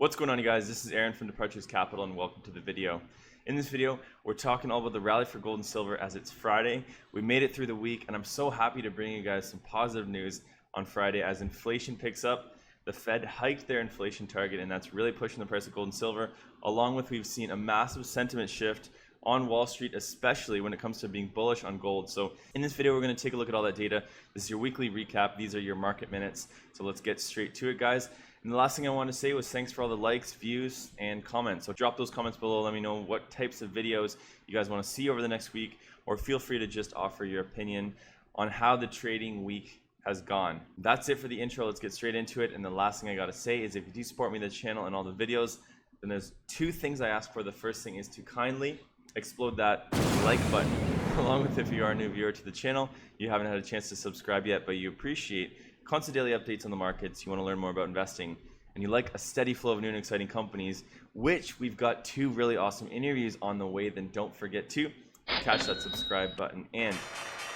What's going on, you guys? This is Aaron from Departures Capital and welcome to the video. In this video, we're talking all about the rally for gold and silver as it's Friday. We made it through the week and I'm so happy to bring you guys some positive news on Friday as inflation picks up. The Fed hiked their inflation target and that's really pushing the price of gold and silver, along with we've seen a massive sentiment shift on Wall Street, especially when it comes to being bullish on gold. So in this video, we're going to take a look at all that data. This is your weekly recap. These are your market minutes. So let's get straight to it, guys. And the last thing I want to say was thanks for all the likes, views, and comments. So drop those comments below. Let me know what types of videos you guys want to see over the next week, or feel free to just offer your opinion on how the trading week has gone. That's it for the intro. Let's get straight into it. And the last thing I got to say is if you do support me, the channel and all the videos, then there's two things I ask for. The first thing is to kindly explode that like button, along with if you are a new viewer to the channel, you haven't had a chance to subscribe yet, but you appreciate constant daily updates on the markets, you want to learn more about investing, and you like a steady flow of new and exciting companies, which we've got two really awesome interviews on the way, then don't forget to catch that subscribe button and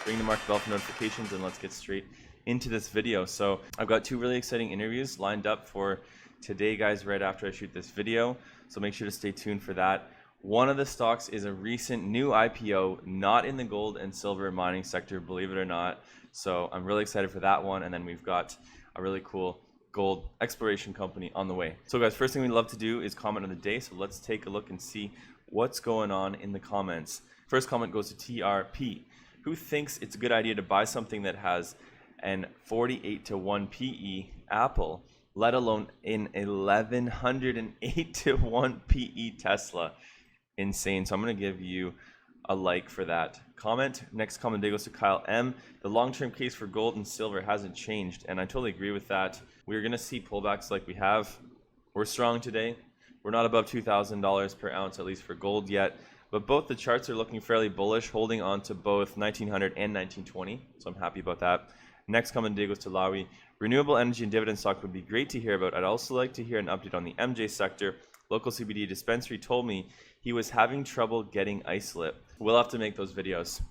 ring the market bell for notifications, and let's get straight into this video. So I've got two really exciting interviews lined up for today, guys, right after I shoot this video, so make sure to stay tuned for that. One of the stocks is a recent new IPO, not in the gold and silver mining sector, believe it or not. So I'm really excited for that one. And then we've got a really cool gold exploration company on the way. So guys, first thing we'd love to do is comment of the day. So let's take a look and see what's going on in the comments. First comment goes to TRP, who thinks it's a good idea to buy something that has an 48-to-1 PE Apple, let alone an 1108-to-1 PE Tesla. Insane. So I'm going to give you a like for that comment. Next comment goes to Kyle M. The long-term case for gold and silver hasn't changed, and I totally agree with that. We're going to see pullbacks like we have. We're strong today. We're not above $2,000 per ounce, at least for gold yet, but both the charts are looking fairly bullish, holding on to both 1900 and 1920, so I'm happy about that. Next comment goes to Lawi. Renewable energy and dividend stock would be great to hear about. I'd also like to hear an update on the MJ sector. Local CBD dispensary told me he was having trouble getting isolate. We'll have to make those videos.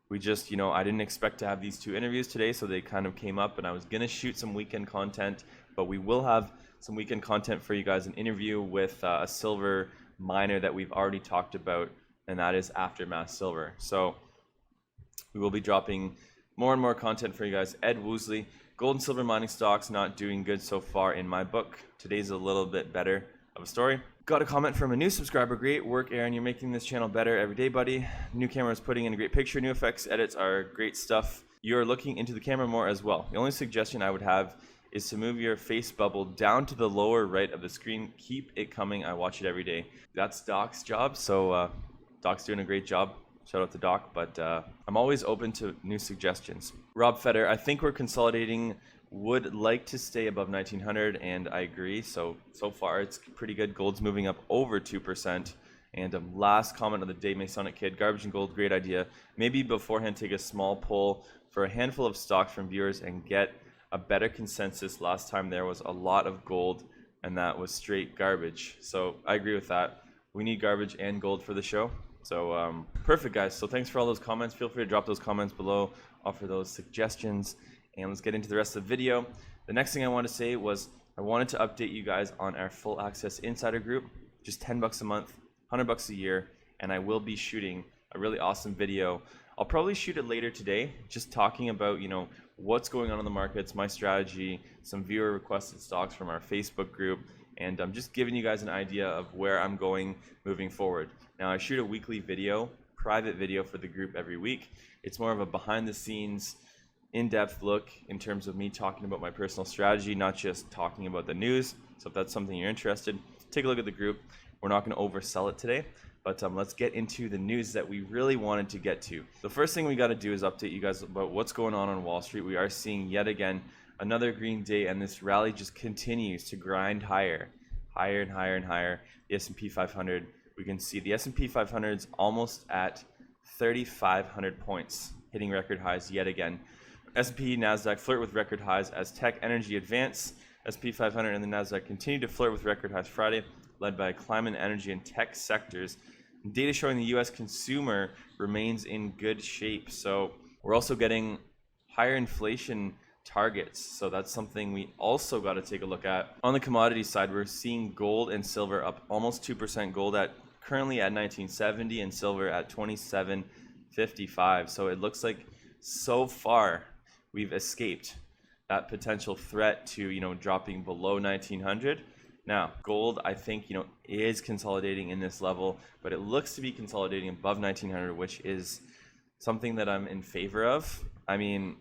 We just, I didn't expect to have these two interviews today, so they kind of came up, and I was going to shoot some weekend content, but we will have some weekend content for you guys, an interview with a silver miner that we've already talked about, and that is Aftermath Silver. So we will be dropping more and more content for you guys. Ed Woosley, gold and silver mining stocks not doing good so far in my book. Today's a little bit better of a story. Got a comment from a new subscriber. Great work, Aaron. You're making this channel better every day, buddy. New camera is putting in a great picture. New effects edits are great stuff. You're looking into the camera more as well. The only suggestion I would have is to move your face bubble down to the lower right of the screen. Keep it coming. I watch it every day. That's Doc's job. So Doc's doing a great job. Shout out to Doc, but I'm always open to new suggestions. Rob Feder, I think we're consolidating. Would like to stay above 1900, and I agree. So far it's pretty good. Gold's moving up over 2%. And last comment of the day, Masonic Kid, garbage and gold, great idea. Maybe beforehand take a small poll for a handful of stocks from viewers and get a better consensus. Last time there was a lot of gold, and that was straight garbage. So I agree with that. We need garbage and gold for the show. So perfect, guys. So thanks for all those comments. Feel free to drop those comments below, offer those suggestions. And let's get into the rest of the video. The next thing I want to say was I wanted to update you guys on our full access insider group, just $10 a month, $100 a year, and I will be shooting a really awesome video. I'll probably shoot it later today, just talking about, what's going on in the markets, my strategy, some viewer requested stocks from our Facebook group, and I'm just giving you guys an idea of where I'm going moving forward. Now, I shoot a weekly video, private video for the group every week. It's more of a behind the scenes, in-depth look in terms of me talking about my personal strategy, not just talking about the news. So if that's something you're interested, take a look at the group. We're not going to oversell it today, but let's get into the news that we really wanted to get to. The first thing we got to do is update you guys about what's going on Wall Street. We are seeing yet again another green day, and this rally just continues to grind higher and higher and higher. The S&P 500, we can see the S&P 500 is almost at 3,500 points, hitting record highs yet again. S&P, NASDAQ flirt with record highs as tech energy advance. S&P 500 and the NASDAQ continue to flirt with record highs Friday, led by climate, energy, and tech sectors. Data showing the U.S. consumer remains in good shape. So we're also getting higher inflation targets. So that's something we also got to take a look at. On the commodity side, we're seeing gold and silver up almost 2%. Gold at currently at 1970 and silver at 27.55. So it looks like so far we've escaped that potential threat to, dropping below 1900. Now, gold, I think, is consolidating in this level, but it looks to be consolidating above 1900, which is something that I'm in favor of. I mean,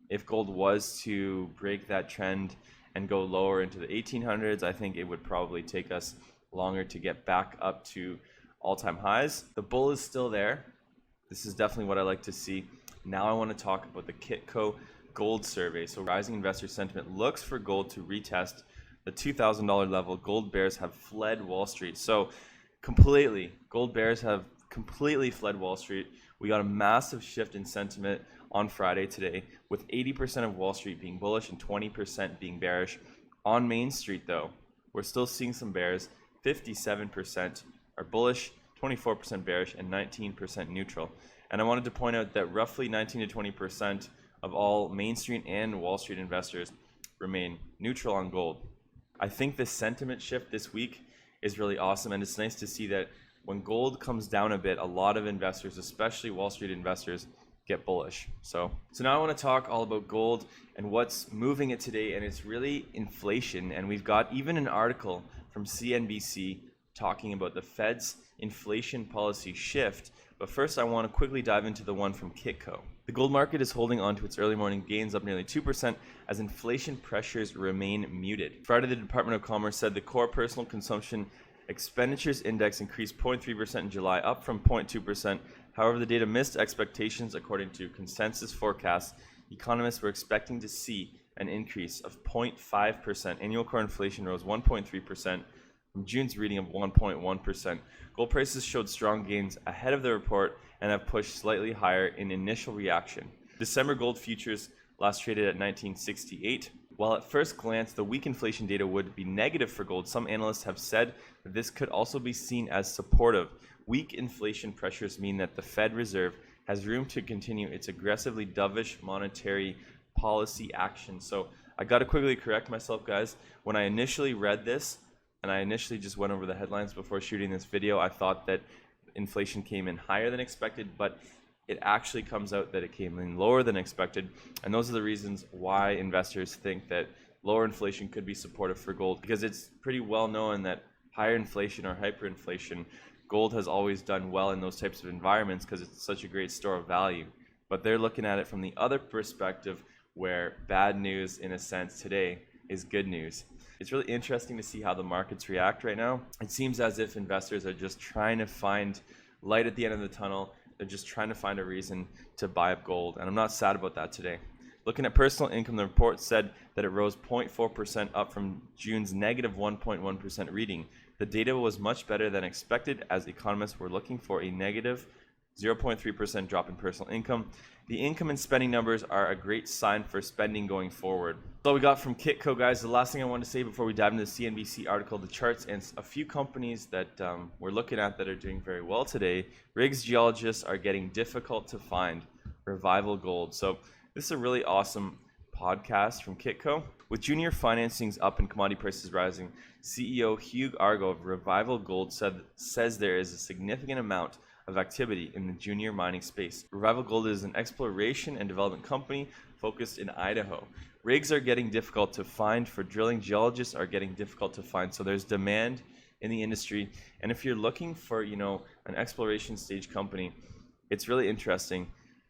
if gold was to break that trend and go lower into the 1800s, I think it would probably take us longer to get back up to all-time highs. The bull is still there. This is definitely what I like to see. Now I want to talk about the Kitco gold survey. So rising investor sentiment looks for gold to retest the $2,000 level. Gold bears have fled Wall Street. So gold bears have completely fled Wall Street. We got a massive shift in sentiment on Friday today, with 80% of Wall Street being bullish and 20% being bearish. On Main Street though, we're still seeing some bears. 57% are bullish, 24% bearish, and 19% neutral. And I wanted to point out that roughly 19 to 20% of all Main Street and Wall Street investors remain neutral on gold. I think the sentiment shift this week is really awesome, and it's nice to see that when gold comes down a bit, a lot of investors, especially Wall Street investors, get bullish. So now I want to talk all about gold and what's moving it today, and it's really inflation. And we've got even an article from CNBC talking about the Fed's inflation policy shift. But first, I want to quickly dive into the one from Kitco. The gold market is holding on to its early morning gains, up nearly 2%, as inflation pressures remain muted. Friday, the Department of Commerce said the core personal consumption expenditures index increased 0.3% in July, up from 0.2%. However, the data missed expectations. According to consensus forecasts, economists were expecting to see an increase of 0.5%. Annual core inflation rose 1.3%. from June's reading of 1.1%. Gold prices showed strong gains ahead of the report and have pushed slightly higher in initial reaction. December gold futures last traded at 1968. While at first glance the weak inflation data would be negative for gold, some analysts have said that this could also be seen as supportive. Weak inflation pressures mean that the Fed Reserve has room to continue its aggressively dovish monetary policy action. So I got to quickly correct myself, guys. When I initially read this, and I initially just went over the headlines before shooting this video, I thought that inflation came in higher than expected, but it actually comes out that it came in lower than expected. And those are the reasons why investors think that lower inflation could be supportive for gold, because it's pretty well known that higher inflation or hyperinflation, gold has always done well in those types of environments because it's such a great store of value. But they're looking at it from the other perspective, where bad news, in a sense, today is good news. It's really interesting to see how the markets react right now. It seems as if investors are just trying to find light at the end of the tunnel. They're just trying to find a reason to buy up gold, and I'm not sad about that today. Looking at personal income, the report said that it rose 0.4% up from June's negative 1.1% reading. The data was much better than expected, as economists were looking for a negative 0.3% drop in personal income. The income and spending numbers are a great sign for spending going forward. So we got from Kitco, guys. The last thing I want to say before we dive into the CNBC article, the charts and a few companies that we're looking at that are doing very well today. Rigs geologists are getting difficult to find. Revival Gold. So this is a really awesome podcast from Kitco. With junior financings up and commodity prices rising, CEO Hugh Argo of Revival Gold says there is a significant amount of activity in the junior mining space. Revival Gold is an exploration and development company focused in Idaho. Rigs are getting difficult to find for drilling. Geologists are getting difficult to find. So there's demand in the industry. And if you're looking for, an exploration stage company, it's really interesting.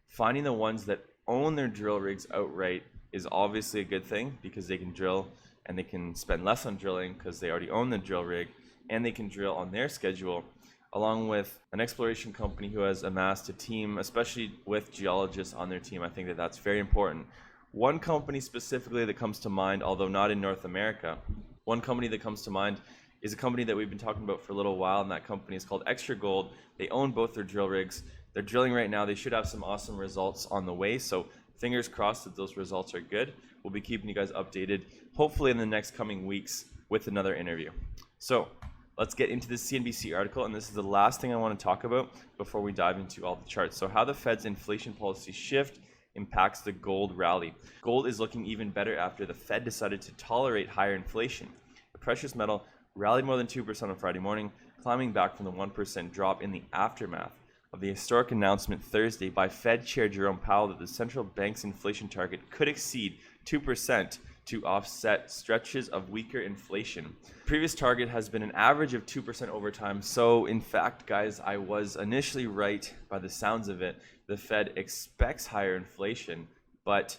Finding the ones that own their drill rigs outright is obviously a good thing, because they can drill and they can spend less on drilling because they already own the drill rig, and they can drill on their schedule, along with an exploration company who has amassed a team, especially with geologists on their team. I think that that's very important. One company specifically that comes to mind, although not in North America, one company that comes to mind is a company that we've been talking about for a little while, and that company is called Extra Gold. They own both their drill rigs. They're drilling right now. They should have some awesome results on the way, so fingers crossed that those results are good. We'll be keeping you guys updated, hopefully in the next coming weeks, with another interview. So let's get into this CNBC article, and this is the last thing I want to talk about before we dive into all the charts. So how the Fed's inflation policy shift impacts the gold rally. Gold is looking even better after the Fed decided to tolerate higher inflation. The precious metal rallied more than 2% on Friday morning, climbing back from the 1% drop in the aftermath of the historic announcement Thursday by Fed Chair Jerome Powell that the central bank's inflation target could exceed 2% to offset stretches of weaker inflation. The previous target has been an average of 2% over time. So in fact, guys, I was initially right by the sounds of it. The Fed expects higher inflation, but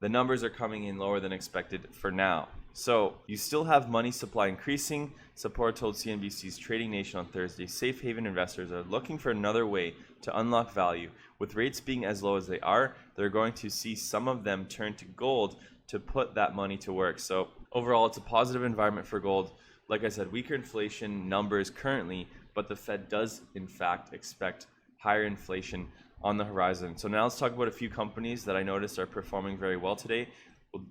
the numbers are coming in lower than expected for now. So you still have money supply increasing. Sapora told CNBC's Trading Nation on Thursday, safe haven investors are looking for another way to unlock value. With rates being as low as they are, they're going to see some of them turn to gold to put that money to work. So overall, it's a positive environment for gold. Like I said, weaker inflation numbers currently, but the Fed does in fact expect higher inflation on the horizon. So now let's talk about a few companies that I noticed are performing very well today.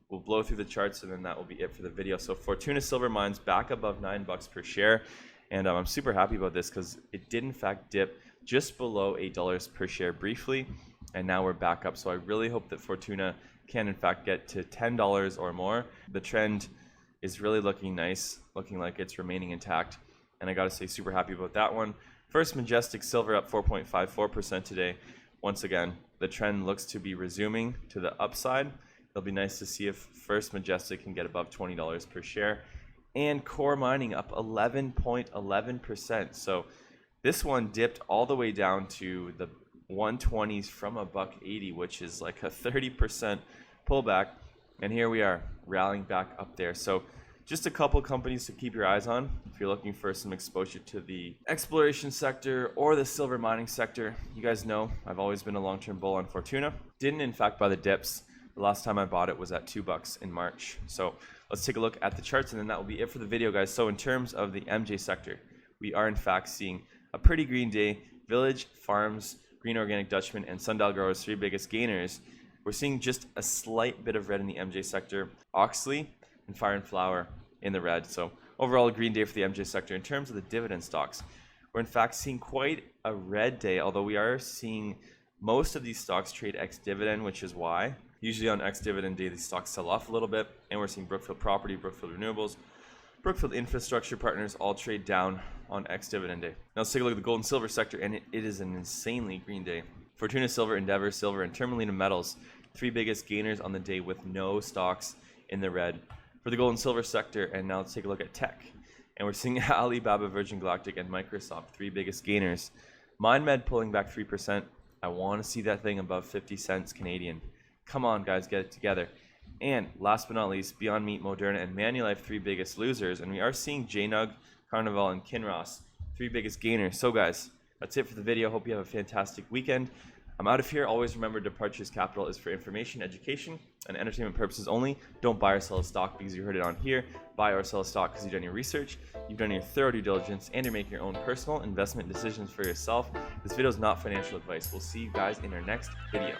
We'll blow through the charts and then that will be it for the video. So Fortuna Silver Mines back above $9 per share. And I'm super happy about this because it did in fact dip just below $8 per share briefly. And now we're back up. So I really hope that Fortuna can in fact get to $10 or more. The trend is really looking nice, looking like it's remaining intact. And I gotta say, super happy about that one. First Majestic Silver up 4.54% today. Once again, the trend looks to be resuming to the upside. It'll be nice to see if First Majestic can get above $20 per share. And Core Mining up 11.11%. So this one dipped all the way down to the 120s from $1.80, which is like a 30% pullback. And here we are rallying back up there. So just a couple companies to keep your eyes on if you're looking for some exposure to the exploration sector or the silver mining sector. You guys know I've always been a long-term bull on Fortuna. Didn't in fact buy the dips. The last time I bought it was at $2 in March. So let's take a look at the charts and then that will be it for the video, guys. So in terms of the MJ sector, we are in fact seeing a pretty green day. Village Farms, Green Organic Dutchman, and Sundial Growers, three biggest gainers. We're seeing just a slight bit of red in the MJ sector. Oxley and Fire and Flower in the red. So overall, a green day for the MJ sector. In terms of the dividend stocks, we're in fact seeing quite a red day, although we are seeing most of these stocks trade ex-dividend, which is why. Usually on ex-dividend day, these stocks sell off a little bit, and we're seeing Brookfield Property, Brookfield Renewables, Brookfield Infrastructure Partners all trade down on ex-dividend day. Now let's take a look at the gold and silver sector, and it is an insanely green day. Fortuna Silver, Endeavor Silver, and Tourmaline Metals, three biggest gainers on the day with no stocks in the red for the gold and silver sector. And now let's take a look at tech, and we're seeing Alibaba, Virgin Galactic, and Microsoft, three biggest gainers. MindMed pulling back 3%. I want to see that thing above 50 cents Canadian. Come on, guys, get it together. And last but not least, Beyond Meat, Moderna, and Manulife, three biggest losers. And we are seeing JNUG, Carnival, and Kinross, three biggest gainers. So guys, that's it for the video. Hope you have a fantastic weekend. I'm out of here. Always remember, Departures Capital is for information, education, and entertainment purposes only. Don't buy or sell a stock because you heard it on here. Buy or sell a stock because you've done your research, you've done your thorough due diligence, and you're making your own personal investment decisions for yourself. This video is not financial advice. We'll see you guys in our next video.